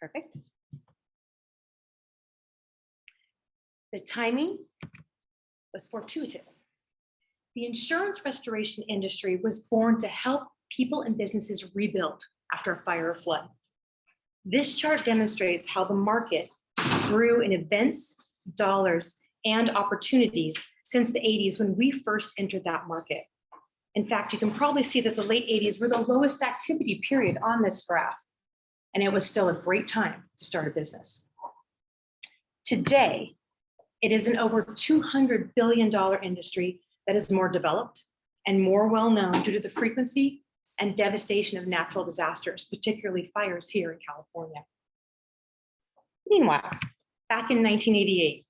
Perfect. The timing was fortuitous. The insurance restoration industry was born to help people and businesses rebuild after a fire or flood. This chart demonstrates how the market grew in events, dollars, and opportunities since the 80s when we first entered that market. In fact, you can probably see that the late 80s were the lowest activity period on this graph, and it was still a great time to start a business. Today, it is an over $200 billion industry that is more developed and more well-known due to the frequency and devastation of natural disasters, particularly fires here in California. Meanwhile, back in 1988,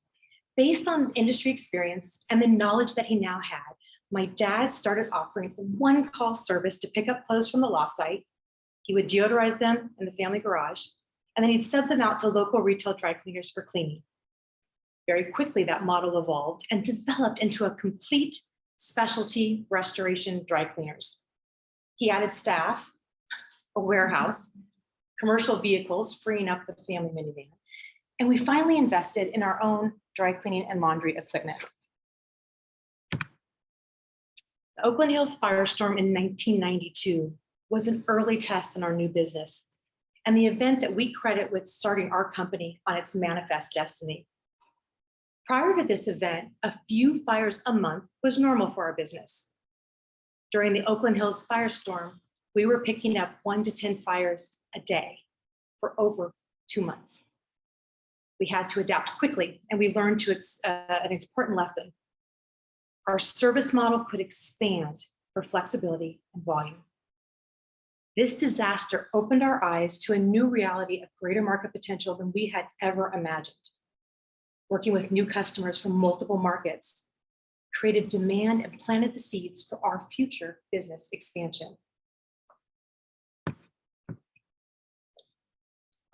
based on industry experience and the knowledge that he now had, my dad started offering a one-call service to pick up clothes from the lost site. He would deodorize them in the family garage, and then he'd send them out to local retail dry cleaners for cleaning. Very quickly, that model evolved and developed into a complete specialty restoration dry cleaners. He added staff, a warehouse, commercial vehicles, freeing up the family minivan. And we finally invested in our own dry cleaning and laundry equipment. The Oakland Hills firestorm in 1992 was an early test in our new business and the event that we credit with starting our company on its manifest destiny. Prior to this event, a few fires a month was normal for our business. During the Oakland Hills firestorm, we were picking up 1 to 10 fires a day for over 2 months. We had to adapt quickly, and we learned an important lesson. Our service model could expand for flexibility and volume. This disaster opened our eyes to a new reality of greater market potential than we had ever imagined. Working with new customers from multiple markets created demand and planted the seeds for our future business expansion.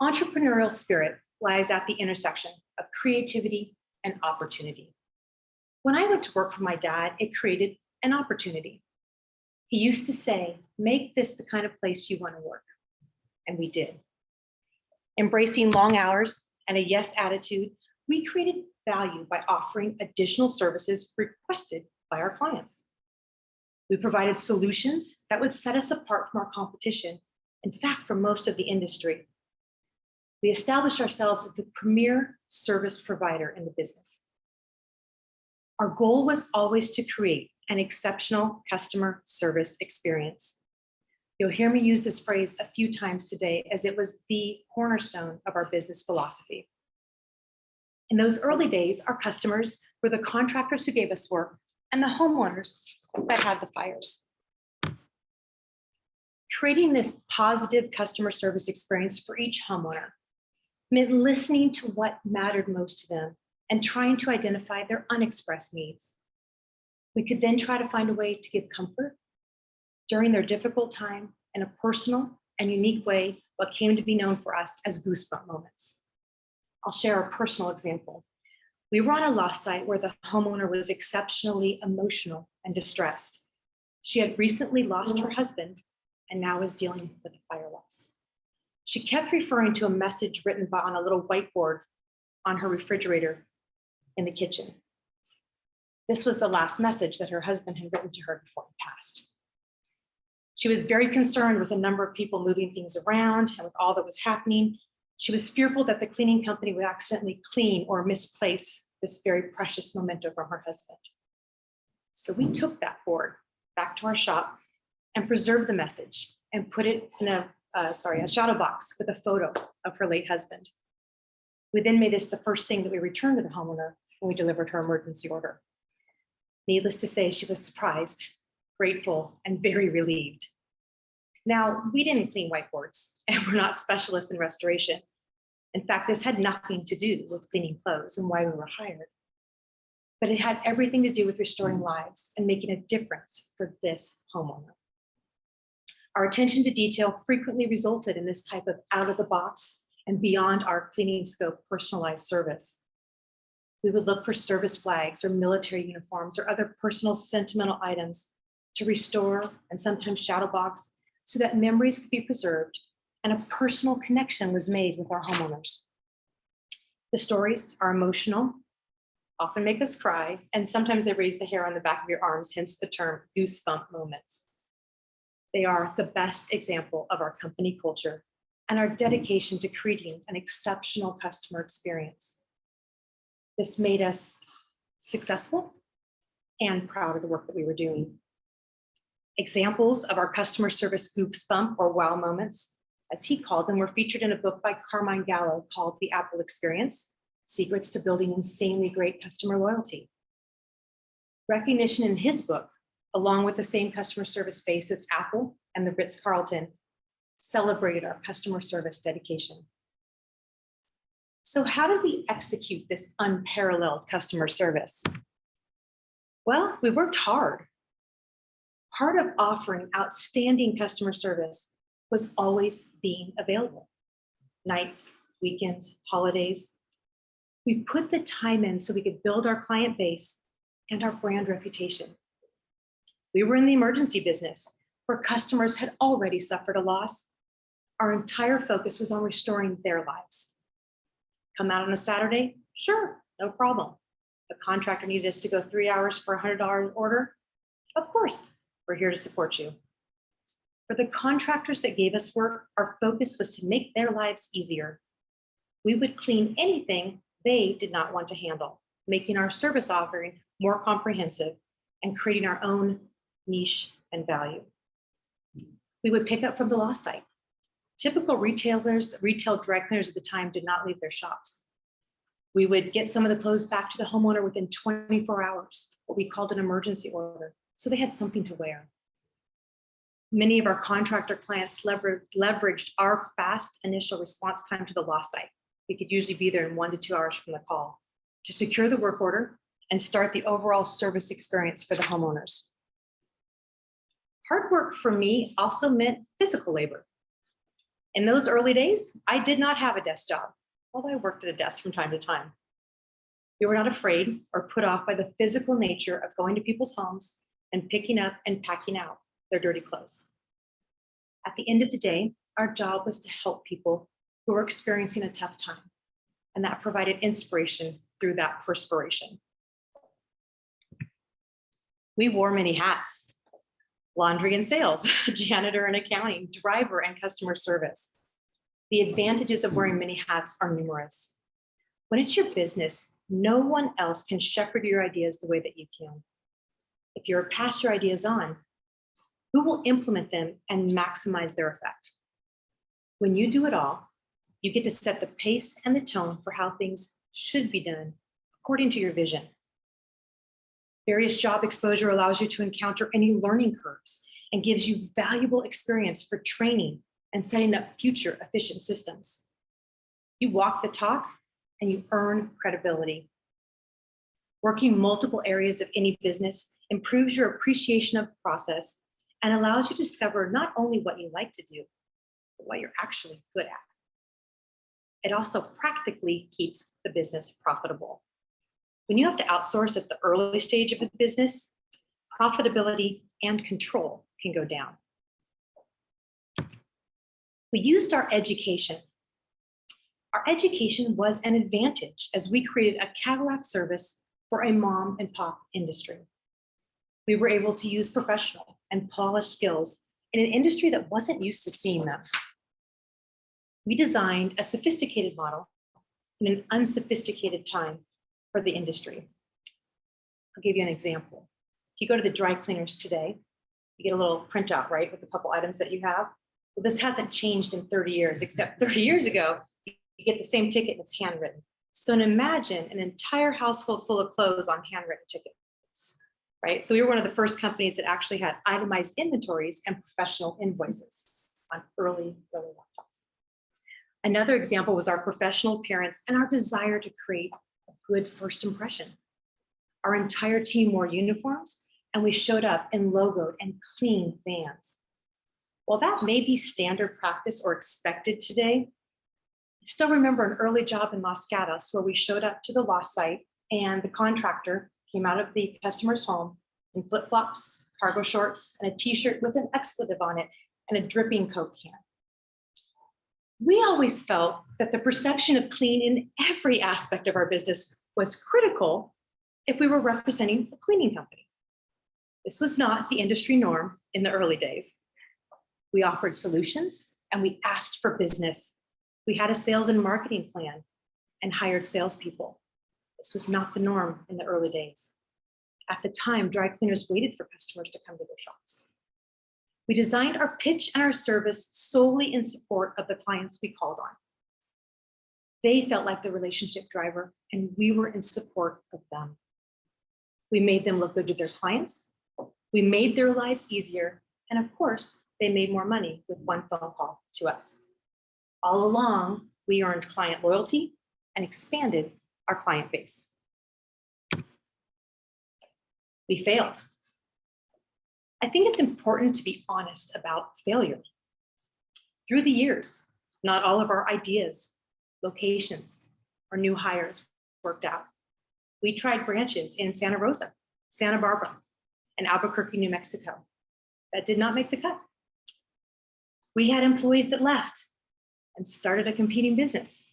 Entrepreneurial spirit lies at the intersection of creativity and opportunity. When I went to work for my dad, it created an opportunity. He used to say, make this the kind of place you want to work. And we did. Embracing long hours and a yes attitude, we created value by offering additional services requested by our clients. We provided solutions that would set us apart from our competition, in fact, from most of the industry. We established ourselves as the premier service provider in the business. Our goal was always to create an exceptional customer service experience. You'll hear me use this phrase a few times today, as it was the cornerstone of our business philosophy. In those early days, our customers were the contractors who gave us work and the homeowners that had the fires. Creating this positive customer service experience for each homeowner meant listening to what mattered most to them and trying to identify their unexpressed needs. We could then try to find a way to give comfort during their difficult time in a personal and unique way, what came to be known for us as goosebump moments. I'll share a personal example. We were on a lost site where the homeowner was exceptionally emotional and distressed. She had recently lost her husband and now was dealing with a fire loss. She kept referring to a message written on a little whiteboard on her refrigerator in the kitchen. This was the last message that her husband had written to her before he passed. She was very concerned with the number of people moving things around and with all that was happening. She was fearful that the cleaning company would accidentally clean or misplace this very precious memento from her husband. So we took that board back to our shop and preserved the message and put it in a shadow box with a photo of her late husband. We then made this the first thing that we returned to the homeowner when we delivered her emergency order. Needless to say, she was surprised, grateful, and very relieved. Now, we didn't clean whiteboards, and we're not specialists in restoration. In fact, this had nothing to do with cleaning clothes and why we were hired. But it had everything to do with restoring lives and making a difference for this homeowner. Our attention to detail frequently resulted in this type of out-of-the-box and beyond our cleaning scope personalized service. We would look for service flags or military uniforms or other personal sentimental items to restore and sometimes shadow box so that memories could be preserved and a personal connection was made with our homeowners. The stories are emotional, often make us cry, and sometimes they raise the hair on the back of your arms, hence the term goosebump moments. They are the best example of our company culture and our dedication to creating an exceptional customer experience. This made us successful and proud of the work that we were doing. Examples of our customer service goosebump or wow moments, as he called them, were featured in a book by Carmine Gallo called The Apple Experience: Secrets to Building Insanely Great Customer Loyalty. Recognition in his book, along with the same customer service space as Apple and the Ritz-Carlton, celebrated our customer service dedication. So how did we execute this unparalleled customer service? Well, we worked hard. Part of offering outstanding customer service was always being available. Nights, weekends, holidays. We put the time in so we could build our client base and our brand reputation. We were in the emergency business where customers had already suffered a loss. Our entire focus was on restoring their lives. Come out on a Saturday? Sure, no problem. The contractor needed us to go 3 hours for a $100 order? Of course, we're here to support you. For the contractors that gave us work, our focus was to make their lives easier. We would clean anything they did not want to handle, making our service offering more comprehensive and creating our own niche and value. We would pick up from the lost site. Typical retail dry cleaners at the time did not leave their shops. We would get some of the clothes back to the homeowner within 24 hours, what we called an emergency order, so they had something to wear. Many of our contractor clients leveraged our fast initial response time to the lost site. We could usually be there in 1 to 2 hours from the call to secure the work order and start the overall service experience for the homeowners. Hard work for me also meant physical labor. In those early days, I did not have a desk job, although I worked at a desk from time to time. We were not afraid or put off by the physical nature of going to people's homes and picking up and packing out their dirty clothes. At the end of the day, our job was to help people who were experiencing a tough time, and that provided inspiration through that perspiration. We wore many hats: laundry and sales, janitor and accounting, driver and customer service. The advantages of wearing many hats are numerous. When it's your business, no one else can shepherd your ideas the way that you can. If you're pass your ideas on, who will implement them and maximize their effect? When you do it all, you get to set the pace and the tone for how things should be done according to your vision. Various job exposure allows you to encounter any learning curves and gives you valuable experience for training and setting up future efficient systems. You walk the talk and you earn credibility. Working multiple areas of any business improves your appreciation of the process and allows you to discover not only what you like to do, but what you're actually good at. It also practically keeps the business profitable. When you have to outsource at the early stage of a business, profitability and control can go down. We used our education. Our education was an advantage as we created a Cadillac service for a mom and pop industry. We were able to use professional and polished skills in an industry that wasn't used to seeing them. We designed a sophisticated model in an unsophisticated time for the industry. I'll give you an example. If you go to the dry cleaners today, you get a little printout, right, with a couple items that you have. Well, this hasn't changed in 30 years, except 30 years ago, you get the same ticket and it's handwritten. So imagine an entire household full of clothes on handwritten tickets, right? So we were one of the first companies that actually had itemized inventories and professional invoices on early laptops. Another example was our professional appearance and our desire to create a good first impression. Our entire team wore uniforms and we showed up in logoed and clean vans. While that may be standard practice or expected today, I still remember an early job in Los Gatos where we showed up to the lost site and the contractor came out of the customer's home in flip-flops, cargo shorts, and a t-shirt with an expletive on it and a dripping Coke can. We always felt that the perception of clean in every aspect of our business was critical if we were representing a cleaning company. This was not the industry norm in the early days. We offered solutions and we asked for business. We had a sales and marketing plan and hired salespeople. This was not the norm in the early days. At the time, dry cleaners waited for customers to come to their shops. We designed our pitch and our service solely in support of the clients we called on. They felt like the relationship driver, and we were in support of them. We made them look good to their clients. We made their lives easier. And of course, they made more money with one phone call to us. All along, we earned client loyalty and expanded our client base. We failed. I think it's important to be honest about failure. Through the years, not all of our ideas, locations, or new hires worked out. We tried branches in Santa Rosa, Santa Barbara, and Albuquerque, New Mexico. That did not make the cut. We had employees that left and started a competing business.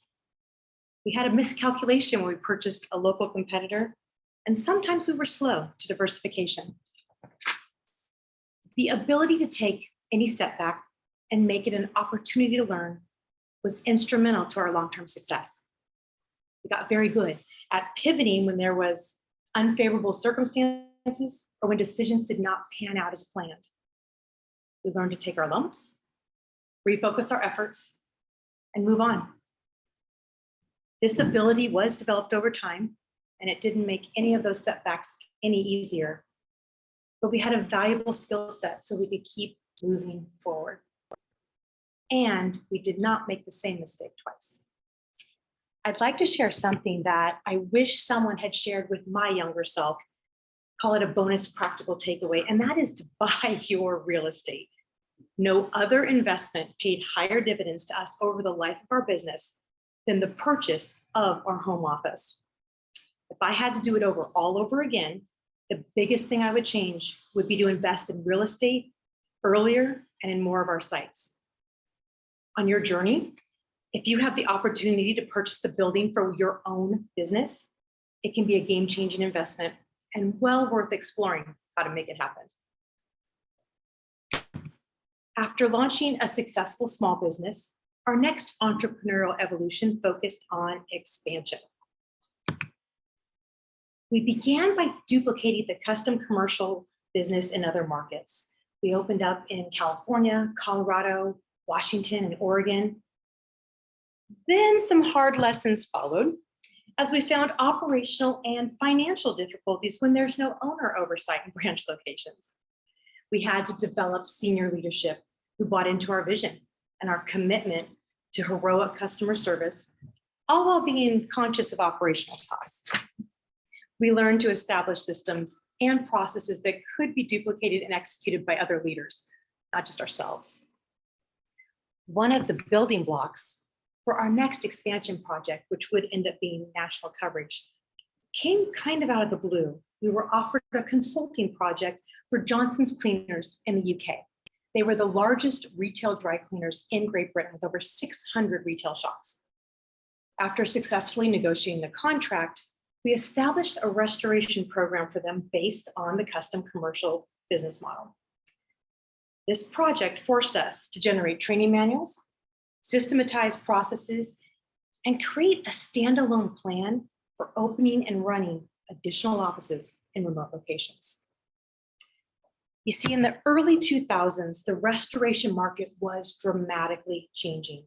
We had a miscalculation when we purchased a local competitor, and sometimes we were slow to diversification. The ability to take any setback and make it an opportunity to learn was instrumental to our long-term success. We got very good at pivoting when there was unfavorable circumstances or when decisions did not pan out as planned. We learned to take our lumps, refocus our efforts, and move on. This ability was developed over time, and it didn't make any of those setbacks any easier. But we had a valuable skill set so we could keep moving forward. And we did not make the same mistake twice. I'd like to share something that I wish someone had shared with my younger self. Call it a bonus practical takeaway, and that is to buy your real estate. No other investment paid higher dividends to us over the life of our business than the purchase of our home office. If I had to do it all over again, the biggest thing I would change would be to invest in real estate earlier and in more of our sites. On your journey, if you have the opportunity to purchase the building for your own business, it can be a game-changing investment and well worth exploring how to make it happen. After launching a successful small business, our next entrepreneurial evolution focused on expansion. We began by duplicating the custom commercial business in other markets. We opened up in California, Colorado, Washington, and Oregon. Then some hard lessons followed as we found operational and financial difficulties when there's no owner oversight in branch locations. We had to develop senior leadership who bought into our vision and our commitment to heroic customer service, all while being conscious of operational costs. We learned to establish systems and processes that could be duplicated and executed by other leaders, not just ourselves. One of the building blocks for our next expansion project, which would end up being national coverage, came kind of out of the blue. We were offered a consulting project for Johnson's Cleaners in the UK. They were the largest retail dry cleaners in Great Britain with over 600 retail shops. After successfully negotiating the contract, we established a restoration program for them based on the custom commercial business model. This project forced us to generate training manuals, systematize processes, and create a standalone plan for opening and running additional offices in remote locations. You see, in the early 2000s, the restoration market was dramatically changing.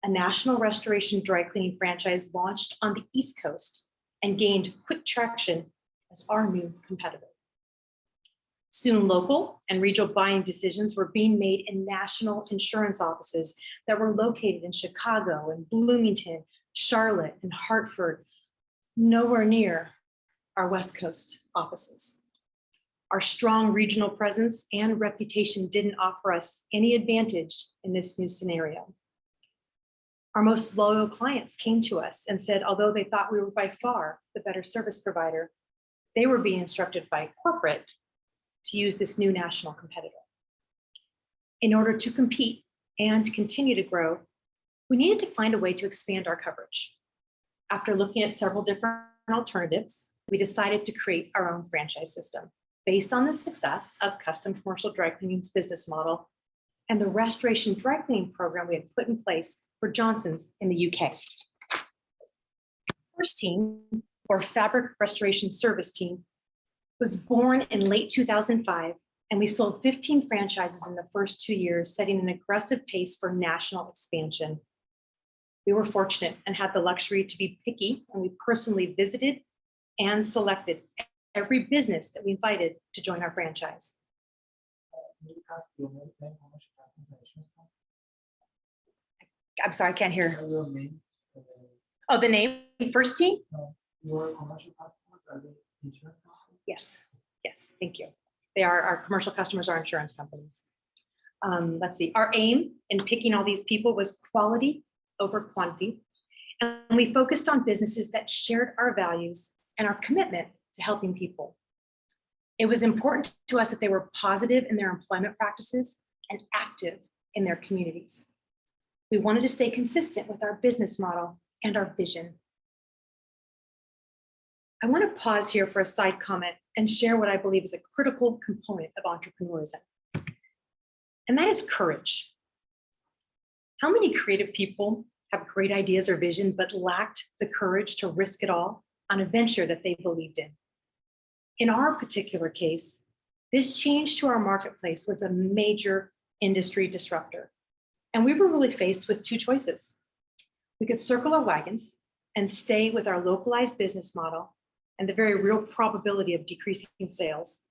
A national restoration dry cleaning franchise launched on the East Coast and gained quick traction as our new competitor. Soon, local and regional buying decisions were being made in national insurance offices that were located in Chicago and Bloomington, Charlotte, and Hartford, nowhere near our West Coast offices. Our strong regional presence and reputation didn't offer us any advantage in this new scenario. Our most loyal clients came to us and said, although they thought we were by far the better service provider, they were being instructed by corporate to use this new national competitor. In order to compete and continue to grow, We needed to find a way to expand our coverage. After looking at several different alternatives, we decided to create our own franchise system based on the success of Custom Commercial Dry Cleaning's business model and the restoration dry cleaning program we had put in place for Johnson's in the UK. FRSTeam, or Fabric Restoration Service Team, was born in late 2005, and we sold 15 franchises in the first 2 years, setting an aggressive pace for national expansion. We were fortunate and had the luxury to be picky, and we personally visited and selected every business that we invited to join our franchise. I'm sorry, I can't hear. Oh, the name FRSTeam? Your commercial customers, are they insurance companies? Yes, thank you. They are our commercial customers, are insurance companies. Let's see, our aim in picking all these people was quality over quantity. And we focused on businesses that shared our values and our commitment to helping people. It was important to us that they were positive in their employment practices and active in their communities. We wanted to stay consistent with our business model and our vision. I want to pause here for a side comment and share what I believe is a critical component of entrepreneurism, and that is courage. How many creative people have great ideas or vision, but lacked the courage to risk it all on a venture that they believed in? In our particular case, this change to our marketplace was a major industry disruptor, and we were really faced with two choices. We could circle our wagons and stay with our localized business model and the very real probability of decreasing sales,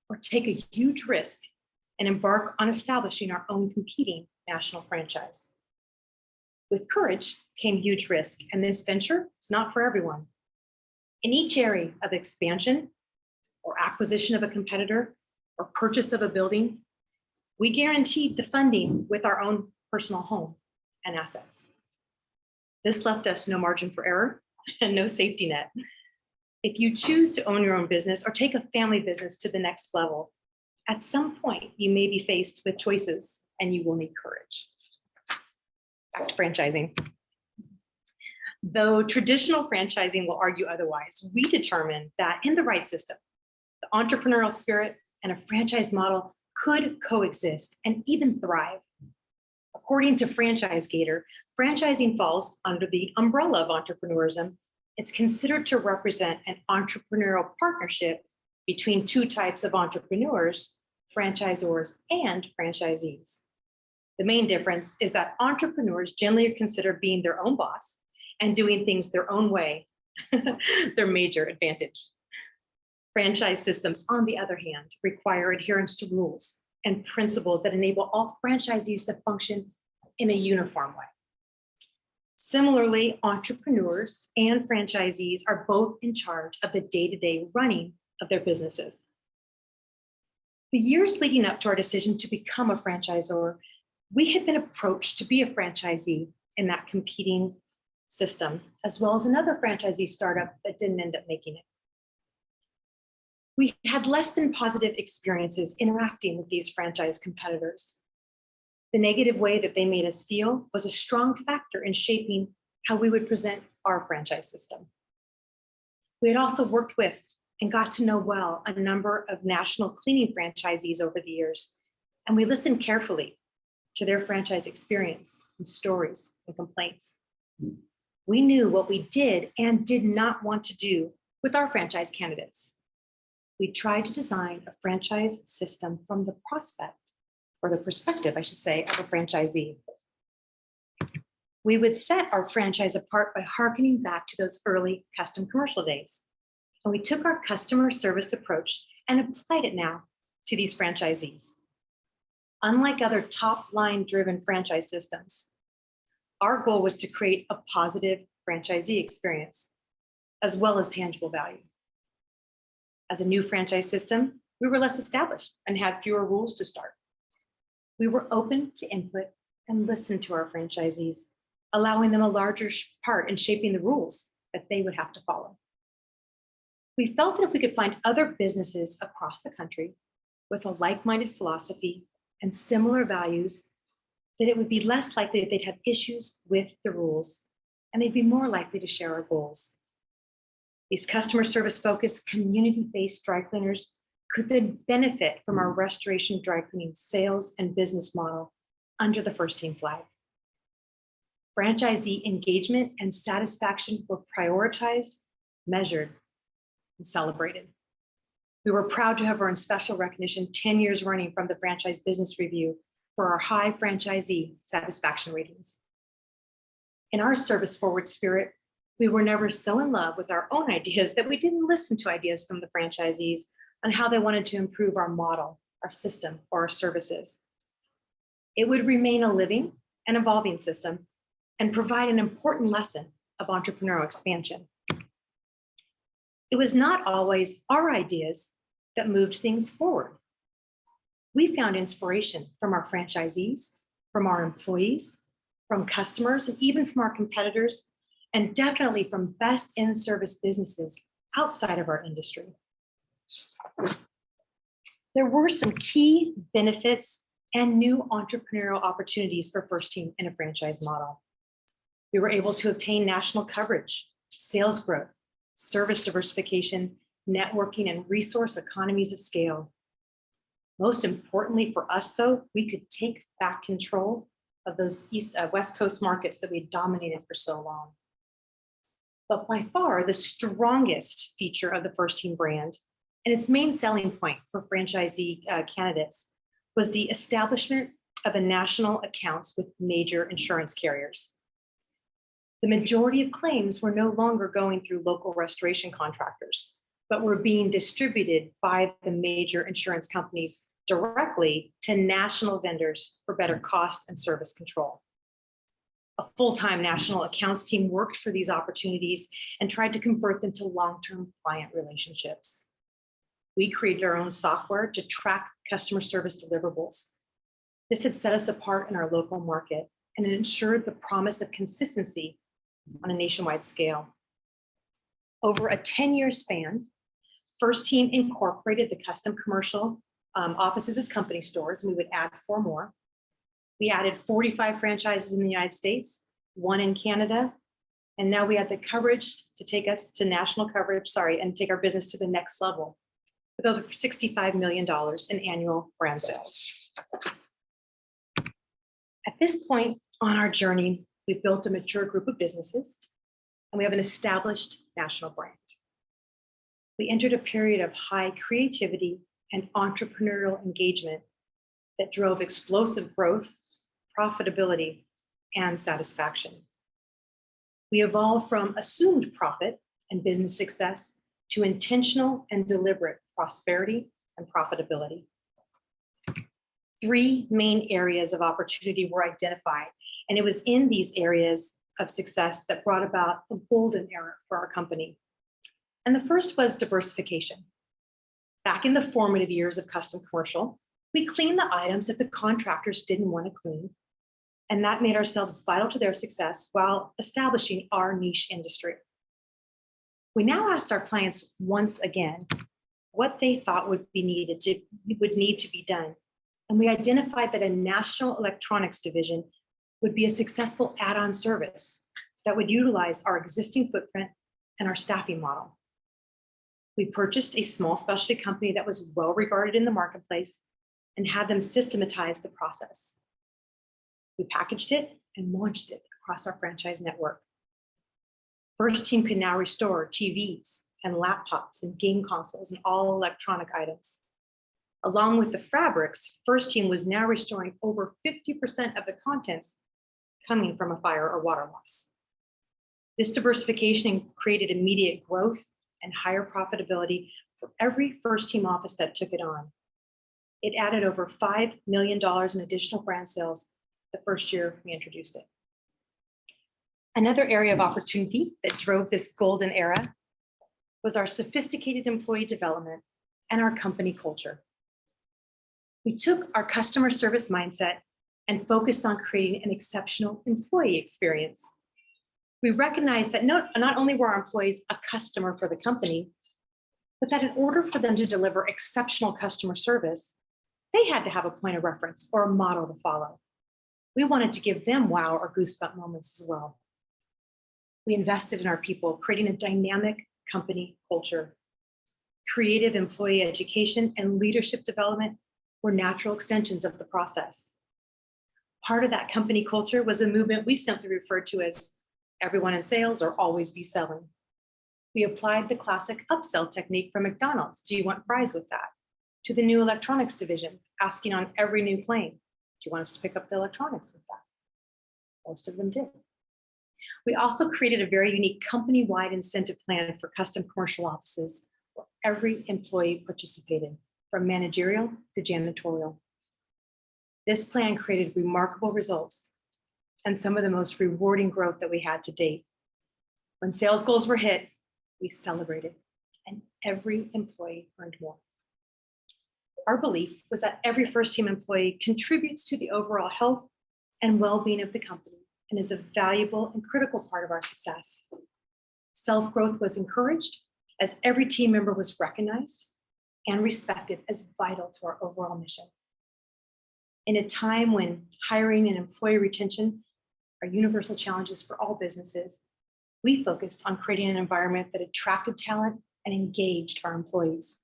or take a huge risk and embark on establishing our own competing national franchise. With courage came huge risk, and this venture is not for everyone. In each area of expansion or acquisition of a competitor or purchase of a building, we guaranteed the funding with our own personal home and assets. This left us no margin for error and no safety net. If you choose to own your own business or take a family business to the next level, at some point you may be faced with choices and you will need courage. Back to franchising. Though traditional franchising will argue otherwise, we determined that in the right system, the entrepreneurial spirit and a franchise model could coexist and even thrive. According to FranchiseGator, franchising falls under the umbrella of entrepreneurism. It's considered to represent an entrepreneurial partnership between two types of entrepreneurs, franchisors and franchisees. The main difference is that entrepreneurs generally consider being their own boss and doing things their own way their major advantage. Franchise systems, on the other hand, require adherence to rules and principles that enable all franchisees to function in a uniform way. Similarly, entrepreneurs and franchisees are both in charge of the day-to-day running of their businesses. The years leading up to our decision to become a franchisor, we had been approached to be a franchisee in that competing system, as well as another franchisee startup that didn't end up making it. We had less than positive experiences interacting with these franchise competitors. The negative way that they made us feel was a strong factor in shaping how we would present our franchise system. We had also worked with and got to know well a number of national cleaning franchisees over the years, and we listened carefully to their franchise experience and stories and complaints. We knew what we did and did not want to do with our franchise candidates. We tried to design a franchise system from the perspective, I should say, of a franchisee. We would set our franchise apart by hearkening back to those early custom commercial days. And we took our customer service approach and applied it now to these franchisees. Unlike other top-line driven franchise systems, our goal was to create a positive franchisee experience, as well as tangible value. As a new franchise system, we were less established and had fewer rules to start. We were open to input and listened to our franchisees, allowing them a larger part in shaping the rules that they would have to follow. We felt that if we could find other businesses across the country with a like-minded philosophy and similar values, that it would be less likely that they'd have issues with the rules, and they'd be more likely to share our goals. These customer service focused, community-based dry cleaners could then benefit from our restoration dry cleaning sales and business model under the FRSTeam flag. Franchisee engagement and satisfaction were prioritized, measured, and celebrated. We were proud to have earned special recognition 10 years running from the Franchise Business Review for our high franchisee satisfaction ratings. In our service-forward spirit, we were never so in love with our own ideas that we didn't listen to ideas from the franchisees on how they wanted to improve our model, our system, or our services. It would remain a living and evolving system and provide an important lesson of entrepreneurial expansion. It was not always our ideas that moved things forward. We found inspiration from our franchisees, from our employees, from customers, and even from our competitors, and definitely from best in-service businesses outside of our industry. There were some key benefits and new entrepreneurial opportunities for FRSTeam in a franchise model. We were able to obtain national coverage, sales growth, service diversification, networking, and resource economies of scale. Most importantly for us, though, we could take back control of those West Coast markets that we had dominated for so long. But by far, the strongest feature of the FRSTeam brand and its main selling point for franchisee candidates was the establishment of a national accounts with major insurance carriers. The majority of claims were no longer going through local restoration contractors, but were being distributed by the major insurance companies directly to national vendors for better cost and service control. A full-time national accounts team worked for these opportunities and tried to convert them to long-term client relationships. We created our own software to track customer service deliverables. This had set us apart in our local market, and it ensured the promise of consistency on a nationwide scale. Over a 10-year span, FRSTeam incorporated the custom commercial offices as company stores, and we would add 4 more. We added 45 franchises in the United States, 1 in Canada, and now we had the coverage to take us to national coverage, and take our business to the next level with over $65 million in annual brand sales. At this point on our journey, we've built a mature group of businesses, and we have an established national brand. We entered a period of high creativity and entrepreneurial engagement that drove explosive growth, profitability, and satisfaction. We evolved from assumed profit and business success to intentional and deliberate prosperity and profitability. 3 main areas of opportunity were identified, and it was in these areas of success that brought about a golden era for our company. And the first was diversification. Back in the formative years of custom commercial, we cleaned the items that the contractors didn't want to clean, and that made ourselves vital to their success while establishing our niche industry. We now asked our clients once again what they thought would need to be done, and we identified that a national electronics division would be a successful add-on service that would utilize our existing footprint and our staffing model. We purchased a small specialty company that was well regarded in the marketplace and had them systematize the process. We packaged it and launched it across our franchise network. FRSTeam could now restore TVs and laptops and game consoles and all electronic items. Along with the fabrics, FRSTeam was now restoring over 50% of the contents coming from a fire or water loss. This diversification created immediate growth and higher profitability for every FRSTeam office that took it on. It added over $5 million in additional brand sales the first year we introduced it. Another area of opportunity that drove this golden era was our sophisticated employee development and our company culture. We took our customer service mindset and focused on creating an exceptional employee experience. We recognized that not only were our employees a customer for the company, but that in order for them to deliver exceptional customer service, they had to have a point of reference or a model to follow. We wanted to give them wow or goosebump moments as well. We invested in our people, creating a dynamic company culture. Creative employee education and leadership development were natural extensions of the process. Part of that company culture was a movement we simply referred to as everyone in sales or always be selling. We applied the classic upsell technique from McDonald's, do you want fries with that? To the new electronics division, asking on every new plane, do you want us to pick up the electronics with that? Most of them did. We also created a very unique company-wide incentive plan for custom commercial offices where every employee participated, from managerial to janitorial. This plan created remarkable results and some of the most rewarding growth that we had to date. When sales goals were hit, we celebrated, and every employee earned more. Our belief was that every FRSTeam employee contributes to the overall health and well-being of the company and is a valuable and critical part of our success. Self-growth was encouraged as every team member was recognized and respected as vital to our overall mission. In a time when hiring and employee retention are universal challenges for all businesses, we focused on creating an environment that attracted talent and engaged our employees.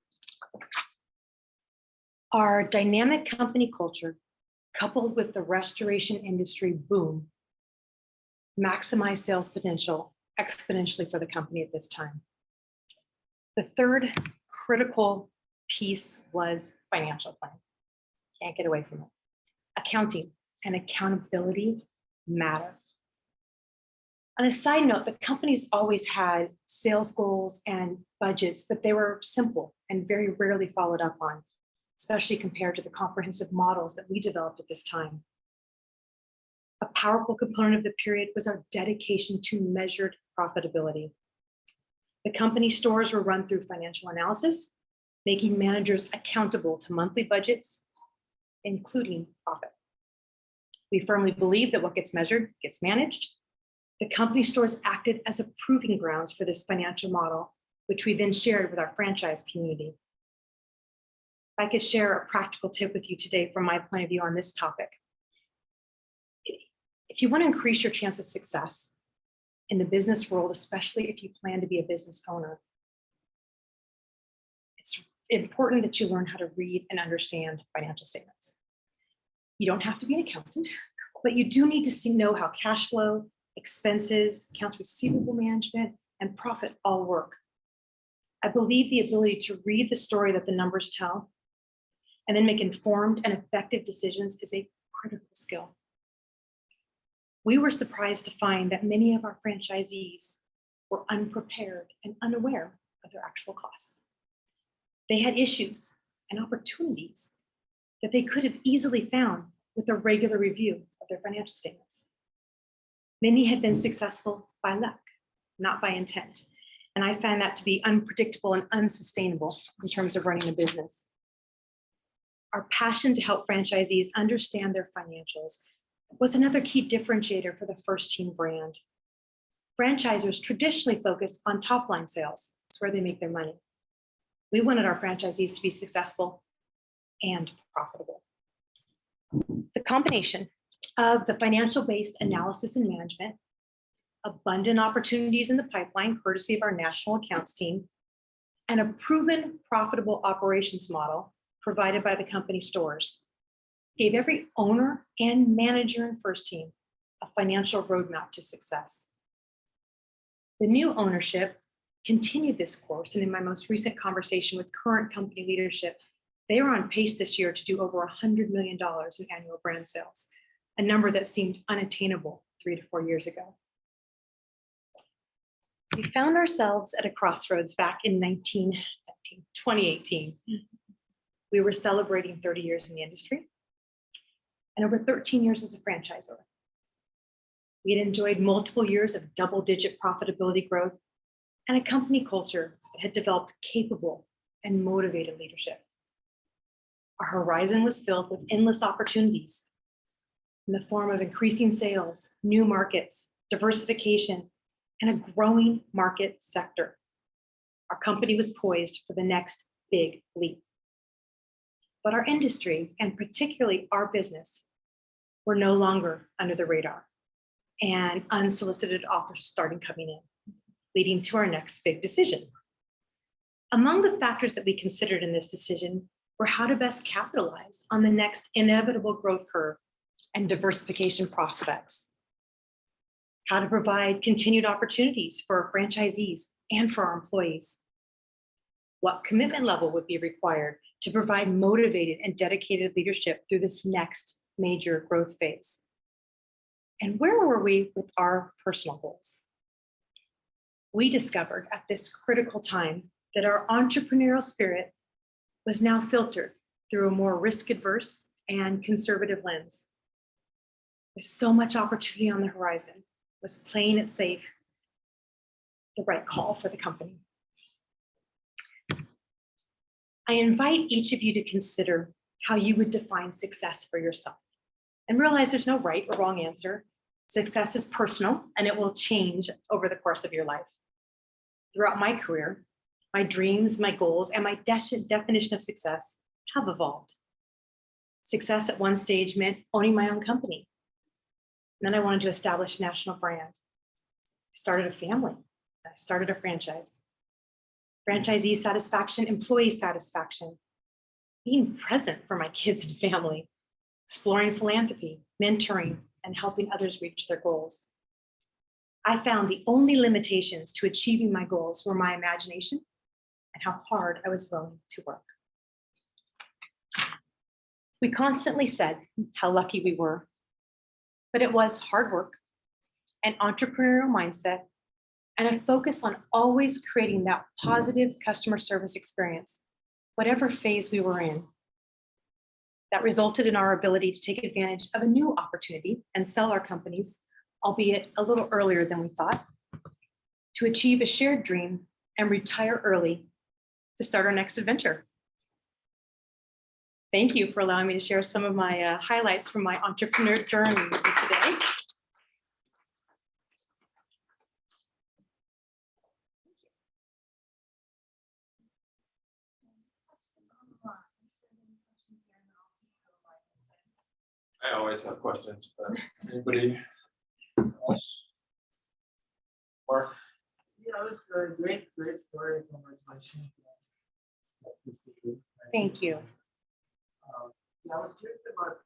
Our dynamic company culture, coupled with the restoration industry boom, maximized sales potential exponentially for the company at this time. The third critical piece was financial planning. Can't get away from it. Accounting and accountability matter. On a side note, the company's always had sales goals and budgets, but they were simple and very rarely followed up on, especially compared to the comprehensive models that we developed at this time. A powerful component of the period was our dedication to measured profitability. The company stores were run through financial analysis, making managers accountable to monthly budgets, including profit. We firmly believe that what gets measured gets managed. The company stores acted as a proving grounds for this financial model, which we then shared with our franchise community. If I could share a practical tip with you today from my point of view on this topic. If you want to increase your chance of success in the business world, especially if you plan to be a business owner, it's important that you learn how to read and understand financial statements. You don't have to be an accountant, but you do need to know how cash flow, expenses, accounts receivable management, and profit all work. I believe the ability to read the story that the numbers tell and then make informed and effective decisions is a critical skill. We were surprised to find that many of our franchisees were unprepared and unaware of their actual costs. They had issues and opportunities that they could have easily found with a regular review of their financial statements. Many had been successful by luck, not by intent. And I found that to be unpredictable and unsustainable in terms of running a business. Our passion to help franchisees understand their financials was another key differentiator for the FRSTeam brand. Franchisors traditionally focus on top-line sales. It's where they make their money. We wanted our franchisees to be successful and profitable. The combination of the financial-based analysis and management, abundant opportunities in the pipeline, courtesy of our national accounts team, and a proven profitable operations model provided by the company stores gave every owner and manager in FRSTeam a financial roadmap to success. The new ownership continued this course, and in my most recent conversation with current company leadership, they are on pace this year to do over $100 million in annual brand sales, a number that seemed unattainable 3 to 4 years ago. We found ourselves at a crossroads back in 2018. We were celebrating 30 years in the industry and over 13 years as a franchisor. We had enjoyed multiple years of double-digit profitability growth and a company culture that had developed capable and motivated leadership. Our horizon was filled with endless opportunities in the form of increasing sales, new markets, diversification, and a growing market sector. Our company was poised for the next big leap. But our industry, and particularly our business, were no longer under the radar, and unsolicited offers started coming in, leading to our next big decision. Among the factors that we considered in this decision were how to best capitalize on the next inevitable growth curve and diversification prospects, how to provide continued opportunities for our franchisees and for our employees, what commitment level would be required to provide motivated and dedicated leadership through this next major growth phase, and where were we with our personal goals. We discovered at this critical time that our entrepreneurial spirit was now filtered through a more risk-averse and conservative lens. There's so much opportunity on the horizon. Was playing it safe the right call for the company? I invite each of you to consider how you would define success for yourself and realize there's no right or wrong answer. Success is personal and it will change over the course of your life. Throughout my career, my dreams, my goals, and my definition of success have evolved. Success at one stage meant owning my own company. And then I wanted to establish a national brand. I started a family. I started a franchise. Franchisee satisfaction, employee satisfaction, being present for my kids and family, exploring philanthropy, mentoring, and helping others reach their goals. I found the only limitations to achieving my goals were my imagination and how hard I was willing to work. We constantly said how lucky we were, but it was hard work, an entrepreneurial mindset, and a focus on always creating that positive customer service experience, whatever phase we were in. That resulted in our ability to take advantage of a new opportunity and sell our companies, albeit a little earlier than we thought, to achieve a shared dream and retire early to start our next adventure. Thank you for allowing me to share some of my highlights from my entrepreneur journey with you today. I always have questions, but anybody else? Mark? Yeah, it was a great story. Congratulations. Thank you. Yeah, I was curious about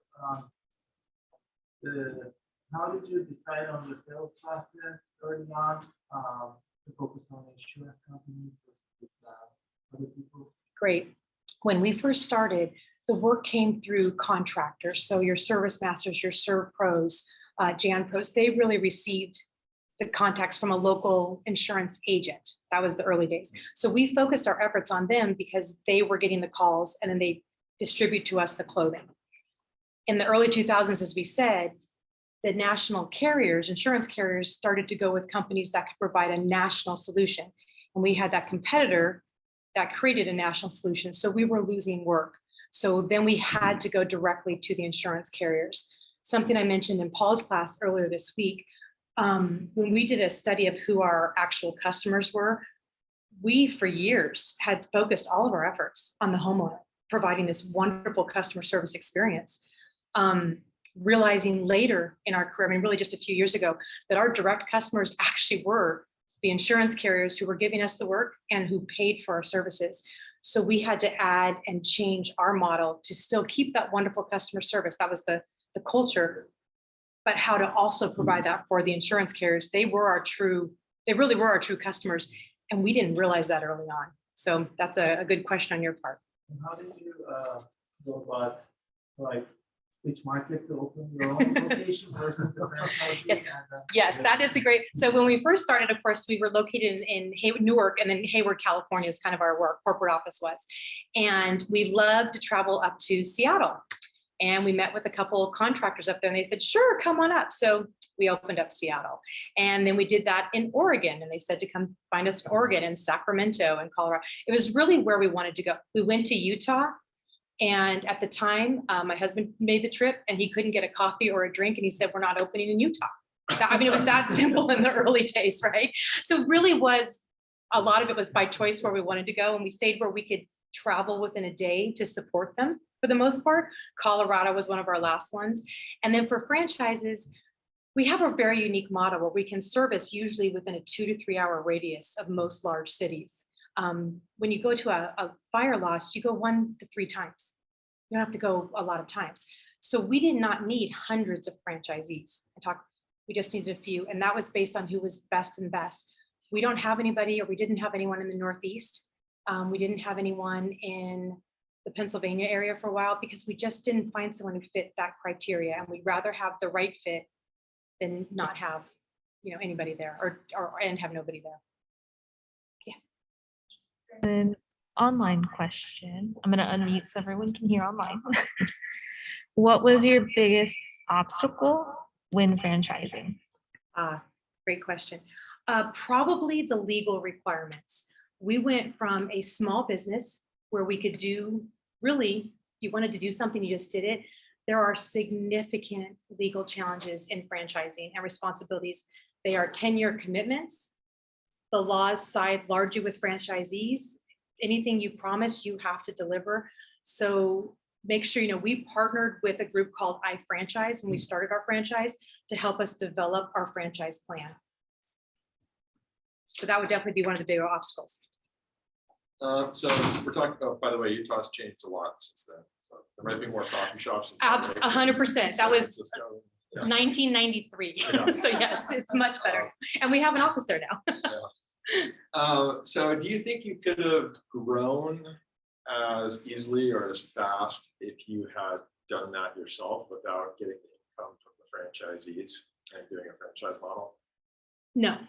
how did you decide on the sales process early on to focus on insurance companies versus other people? Great. When we first started, the work came through contractors. So your service masters, your serve pros, Jan pros, they really received the contacts from a local insurance agent. That was the early days. So we focused our efforts on them because they were getting the calls and then they distribute to us the clothing. In the early 2000s, as we said, the national carriers, insurance carriers, started to go with companies that could provide a national solution. And we had that competitor that created a national solution. So we were losing work. So then we had to go directly to the insurance carriers. Something I mentioned in Paul's class earlier this week, when we did a study of who our actual customers were, we for years had focused all of our efforts on the homeowner, providing this wonderful customer service experience. Realizing later in our career, I mean, really just a few years ago, that our direct customers actually were the insurance carriers who were giving us the work and who paid for our services. So we had to add and change our model to still keep that wonderful customer service. That was the culture, but how to also provide that for the insurance carriers. They really were our true customers. And we didn't realize that early on. So that's a good question on your part. And how did you go about like which market to open your own location versus the franchise? Yes, that is a great. So when we first started, of course, we were located in Newark, and then Hayward, California is kind of our corporate office was. And we loved to travel up to Seattle. And we met with a couple of contractors up there and they said, sure, come on up. So we opened up Seattle. And then we did that in Oregon. And they said to come find us in Oregon and Sacramento and Colorado. It was really where we wanted to go. We went to Utah. And at the time, my husband made the trip and he couldn't get a coffee or a drink. And he said, we're not opening in Utah. I mean, it was that simple in the early days, right? So really was, a lot of it was by choice where we wanted to go. And we stayed where we could travel within a day to support them for the most part. Colorado was one of our last ones. And then for franchises, we have a very unique model where we can service usually within a 2 to 3 hour radius of most large cities. When you go to a fire loss, you go 1 to 3 times. You don't have to go a lot of times. So we did not need hundreds of franchisees. We just needed a few, and that was based on who was best and best. We don't have anybody, or we didn't have anyone in the Northeast. We didn't have anyone in the Pennsylvania area for a while because we just didn't find someone who fit that criteria, and we'd rather have the right fit than not have, anybody there and have nobody there. Yes. An online question. I'm going to unmute so everyone can hear online. What was your biggest obstacle when franchising? Great question. Probably the legal requirements. We went from a small business where we could do, really, if you wanted to do something, you just did it. There are significant legal challenges in franchising and responsibilities. They are 10-year commitments. The laws side largely with franchisees. Anything you promise, you have to deliver. So make sure, we partnered with a group called iFranchise when we started our franchise to help us develop our franchise plan. So that would definitely be one of the bigger obstacles. So we're talking about, by the way, Utah's changed a lot since then. So there might be more coffee shops. 100%. That was 1993. Yeah. So yes, it's much better. And we have an office there now. So do you think you could have grown as easily or as fast if you had done that yourself without getting the income from the franchisees and doing a franchise model? No.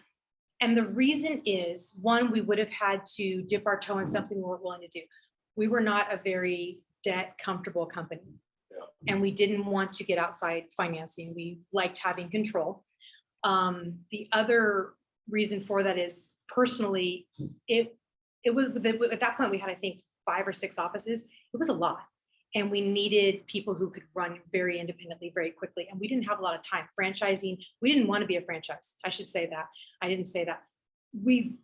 And the reason is, one, we would have had to dip our toe in something we weren't willing to do. We were not a very debt comfortable company. Yeah. And we didn't want to get outside financing. We liked having control. The other reason for that is personally, it was at that point we had, I think, 5 or 6 offices. It was a lot. And we needed people who could run very independently, very quickly. And we didn't have a lot of time. Franchising, we didn't want to be a franchise. I should say that. I didn't say that. We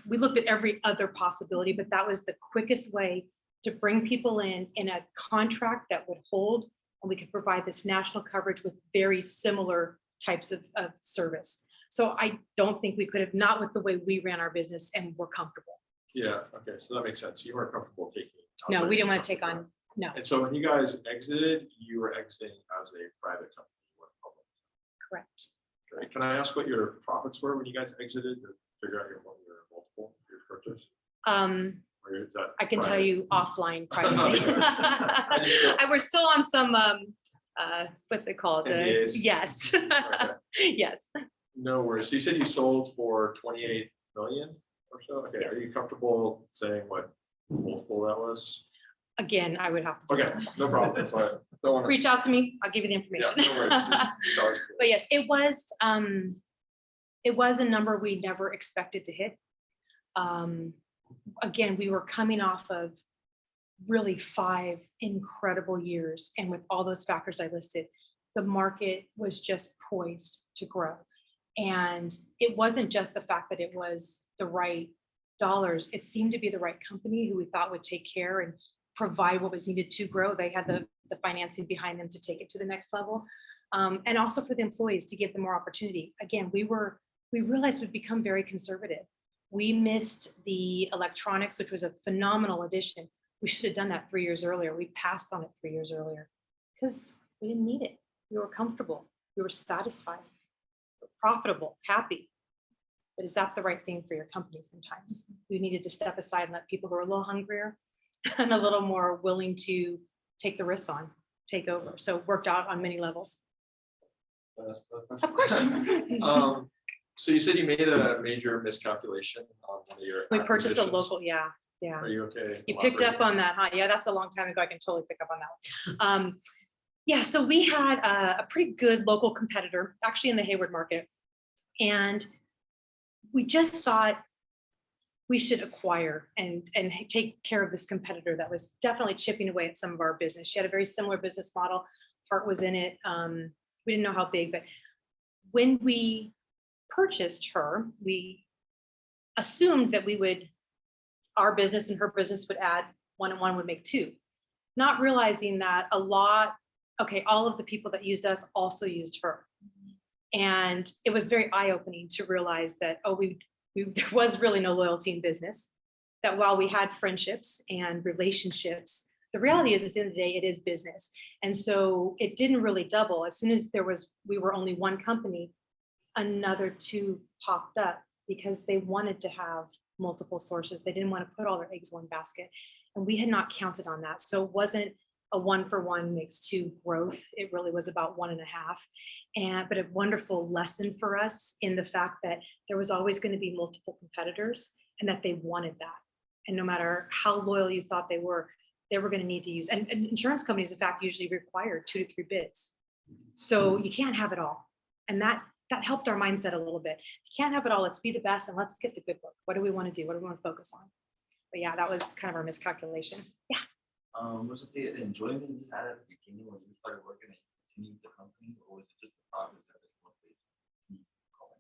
looked at every other possibility, but that was the quickest way to bring people in a contract that would hold, and we could provide this national coverage with very similar types of service. So I don't think we could have, not with the way we ran our business and were comfortable. Yeah, okay, so that makes sense. You weren't comfortable taking. No, we didn't want to take on. No. And so when you guys exited, you were exiting as a private company. You weren't public. Correct. Great. Can I ask what your profits were when you guys exited to figure out your multiple, your purchase? Or is that I can private? tell you offline privately. We're still on some, what's it called? NDAs? Yes. Okay. Yes. No worries. So you said you sold for 28 million or so? Okay, Yes. Are you comfortable saying what multiple that was? Again, I would have to. Okay, no problem. So I don't want to. Reach out to me. I'll give you the information. Yeah, no worries. Just stars. But yes, it was a number we never expected to hit. Again, we were coming off of really 5 incredible years. And with all those factors I listed, the market was just poised to grow. And it wasn't just the fact that it was the right dollars. It seemed to be the right company who we thought would take care and provide what was needed to grow. They had the financing behind them to take it to the next level. And also for the employees to give them more opportunity. Again, we realized we'd become very conservative. We missed the electronics, which was a phenomenal addition. We should have done that 3 years earlier. We passed on it 3 years earlier because we didn't need it. We were comfortable. We were satisfied, profitable, happy. But is that the right thing for your company sometimes? We needed to step aside and let people who are a little hungrier and a little more willing to take the risks on, take over. So it worked out on many levels. Of course. So you said you made a major miscalculation on one of your We purchased a acquisitions. local, yeah. Are you okay? You picked up on that, huh? Yeah, that's a long time ago. I can totally pick up on that one. Yeah, so we had a pretty good local competitor, actually in the Hayward market. And we just thought we should acquire and take care of this competitor that was definitely chipping away at some of our business. She had a very similar business model. Hart was in it. We didn't know how big, but when we purchased her, we assumed that our business and her business would add 1 and 1 would make 2. not realizing that all of the people that used us also used her. And it was very eye-opening to realize that, there was really no loyalty in business, that while we had friendships and relationships, the reality is at the end of the day, it is business. And so it didn't really double. As soon as we were only one company, another two popped up because they wanted to have multiple sources. They didn't want to put all their eggs in one basket. And we had not counted on that. So it wasn't a 1-for-1 makes 2 growth. It really was about 1.5. But a wonderful lesson for us in the fact that there was always going to be multiple competitors and that they wanted that. And no matter how loyal you thought they were going to need to use. And insurance companies, in fact, usually require 2 to 3 bids. So you can't have it all. And that helped our mindset a little bit. You can't have it all. Let's be the best and let's get the good work. What do we want to do? What do we want to focus on? But yeah, that was kind of our miscalculation. Yeah. Was it the enjoyment you had at the beginning when you started working and continued the company, or was it just the progress that you wanted to?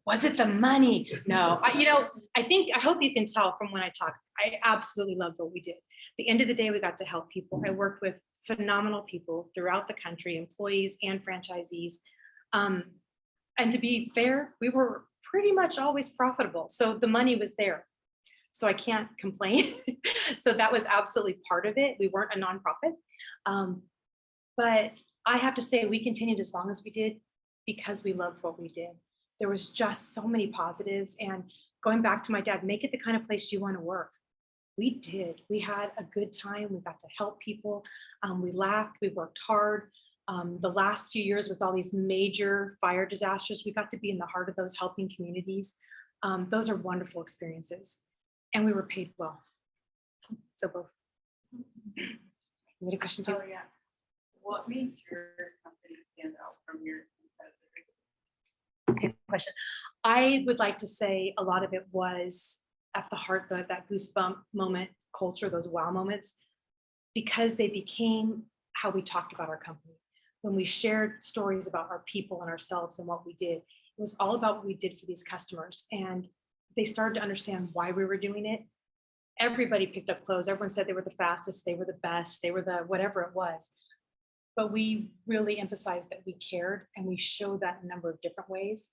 Was it the money? No, I hope you can tell from when I talk, I absolutely loved what we did. At the end of the day, we got to help people. I worked with phenomenal people throughout the country, employees and franchisees. And to be fair, we were pretty much always profitable. So the money was there. So I can't complain. So that was absolutely part of it. We weren't a nonprofit. But I have to say we continued as long as we did because we loved what we did. There was just so many positives. And going back to my dad, make it the kind of place you want to work. We did. We had a good time. We got to help people. We laughed. We worked hard. The last few years with all these major fire disasters, we got to be in the heart of those helping communities. Those are wonderful experiences. And we were paid well. So both. You had a question too? Oh, yeah. What made your company stand out from your competitors? Good question. I would like to say a lot of it was at the heart, that goosebump moment culture, those wow moments, because they became how we talked about our company. When we shared stories about our people and ourselves and what we did, it was all about what we did for these customers. And they started to understand why we were doing it. Everybody picked up clothes. Everyone said they were the fastest, they were the best, they were the whatever it was. But we really emphasized that we cared, and we showed that in a number of different ways.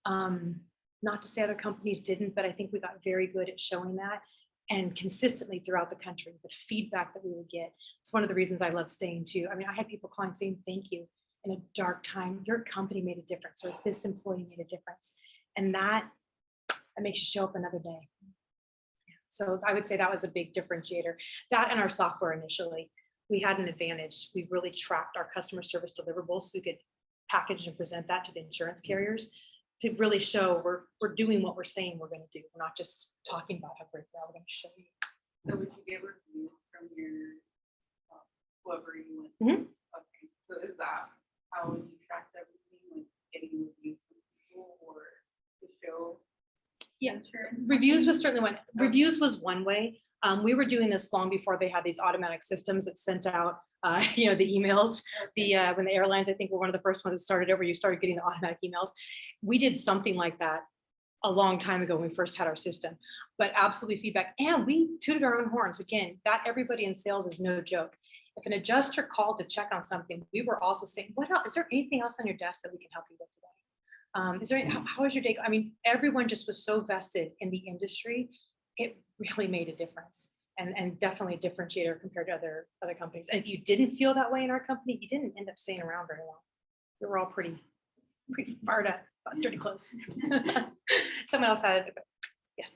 Not to say other companies didn't, but I think we got very good at showing that, and consistently throughout the country, the feedback that we would get. It's one of the reasons I love staying too. I mean, I had people calling saying, thank you. In a dark time, your company made a difference, or this employee made a difference. And that makes you show up another day. So I would say that was a big differentiator. That and our software initially, we had an advantage. We really tracked our customer service deliverables so we could package and present that to the insurance carriers to really show we're doing what we're saying we're going to do. We're not just talking about how great we are. We're going to show you. So would you get reviews from your whoever you went? Mhm. Okay, so is that how you tracked everything, like getting reviews from people or to show? Yeah, insurance? reviews was certainly one. Reviews was one way. We were doing this long before they had these automatic systems that sent out, the emails. When the airlines, I think, were one of the first ones that started over, you started getting the automatic emails. We did something like that a long time ago when we first had our system, but absolutely feedback. And we tooted our own horns. Again, that everybody in sales is no joke. If an adjuster called to check on something, we were also saying, what else? Is there anything else on your desk that we can help you with today? Is there, how was your day? I mean, everyone just was so vested in the industry. It really made a difference, and definitely a differentiator compared to other companies. And if you didn't feel that way in our company, you didn't end up staying around very long. We were all pretty fired up about dirty clothes. Someone else had it. Yes.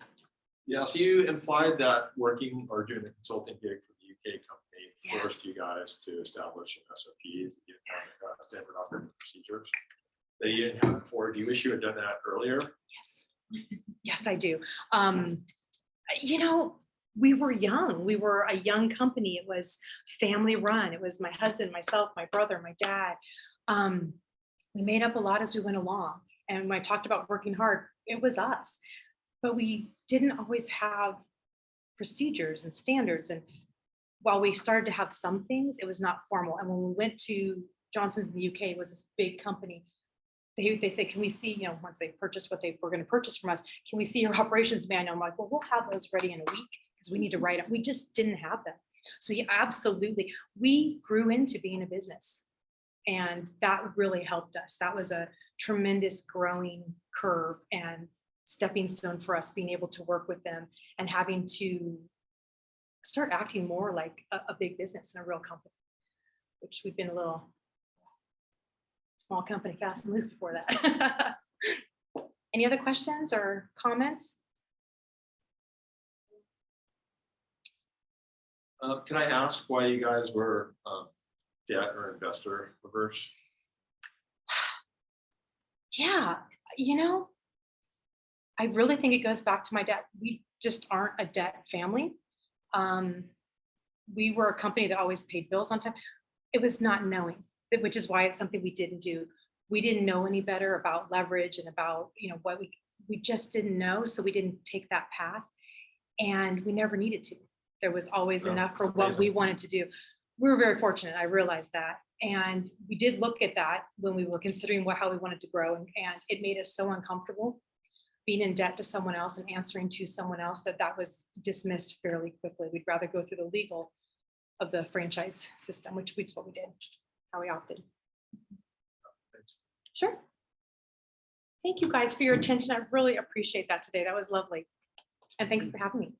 Yeah, so you implied that working or doing the consulting gig for the UK company Yeah. forced you guys to establish an SOPs, you know, standard operating procedures that you didn't have before. Do you wish you had done that earlier? Yes. Yes, I do. We were young. We were a young company. It was family run. It was my husband, myself, my brother, my dad. We made up a lot as we went along. And when I talked about working hard, it was us. But we didn't always have procedures and standards. And while we started to have some things, it was not formal. And when we went to Johnson's in the UK, it was this big company. They say, can we see, once they purchased what they were going to purchase from us, can we see your operations manual? I'm like, well, we'll have those ready in a week because we need to write it. We just didn't have them. So yeah, absolutely. We grew into being a business, and that really helped us. That was a tremendous growing curve and stepping stone for us, being able to work with them and having to start acting more like a big business and a real company, which we've been a little small company, fast and loose before that. Any other questions or comments? Can I ask why you guys were debt or investor averse? Yeah, you know, I really think it goes back to my dad. We just aren't a debt family. We were a company that always paid bills on time. It was not knowing, which is why it's something we didn't do. We didn't know any better about leverage and about, what we just didn't know. So we didn't take that path, and we never needed to. There was always Yeah, enough for that's what we amazing. wanted to do. We were very fortunate. I realized that. And we did look at that when we were considering how we wanted to grow. And it made us so uncomfortable being in debt to someone else and answering to someone else that was dismissed fairly quickly. We'd rather go through the legal of the franchise system, which is what we did, how we opted. Thanks. Sure. Thank you guys for your attention. I really appreciate that today. That was lovely. And thanks for having me.